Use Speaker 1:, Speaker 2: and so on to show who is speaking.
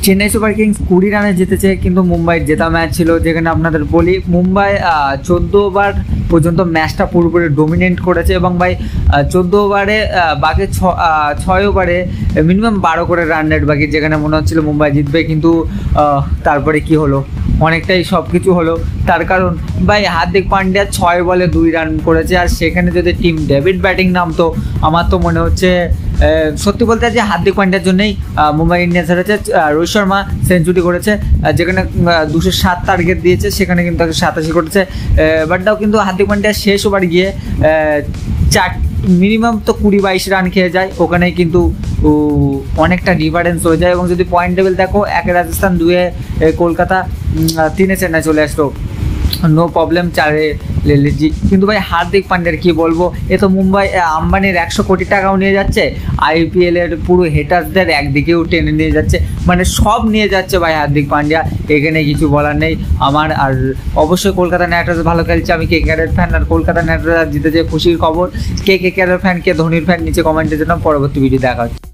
Speaker 1: Chennai super Kings 20 রানে জিতেছে, কিন্তু মুম্বাইয়ের জেতা ম্যাচ ছিল, যেখানে আপনাদের বলি মুম্বাই 14 ওভার পর্যন্ত ম্যাচটা পুরোপুরি ডোমিনেট করেছে এবং ভাই 14 ওভারে বাকি 6 ওভারে মিনিমাম 12 করে রান রেট বাকি, যেখানে মনে হচ্ছিল মুম্বাই জিতবে, কিন্তু তারপরে কি হলো, অনেকটাই সব কিছু হলো। তার কারণ ভাই হার্দিক পান্ডিয়া 6 বলে 2 রান করেছে, আর সেখানে যদি টিম ডেভিড ব্যাটিং নামতো আমার তো মনে হচ্ছে সত্যি বলতে যে হার্দিক পান্ডিয়ার জন্যই মুম্বাই ইন্ডিয়ান্স হেরেছে। রোহিত শর্মা সেঞ্চুরি করেছে, যেখানে 207 টার্গেট দিয়েছে, সেখানে কিন্তু 87 করেছে, বাট তাও কিন্তু হার্দিক পান্ডিয়া শেষ ওভার গিয়ে মিনিমাম তো 20-22 রান খেয়ে যায়, ওখানে কিন্তু অনেকটা ডিফারেন্স হয়ে যায়। এবং যদি পয়েন্ট টেবিল দেখো, 1 রাজস্থান, 2 কলকাতা, 3 চেন্নাই চলে আসলো, নো প্রবলেম, 4 লেজি। কিন্তু ভাই হার্দিক পান্ডিয়ার কি বলবো, এ তো মুম্বাই আম্বানির 100 কোটি টাকাও নিয়ে যাচ্ছে, IPL এর পুরো হেটার্সদের একদিকেও টেনে নিয়ে যাচ্ছে, মানে সব নিয়ে যাচ্ছে ভাই হার্দিক পান্ডিয়া, এখানে কিছু বলার নেই আমার। আর অবশ্যই কলকাতা নাইট রাইডার্স ভালো খেলছে, আমি KKR ফ্যান, আর কলকাতা নাইট রাইডার্স জিতেছে খুশির খবর। KKR ফ্যান, কে ধোনির ফ্যান, নিচে কমেন্টে জানাও। পরবর্তী ভিডিও দেখা হচ্ছে।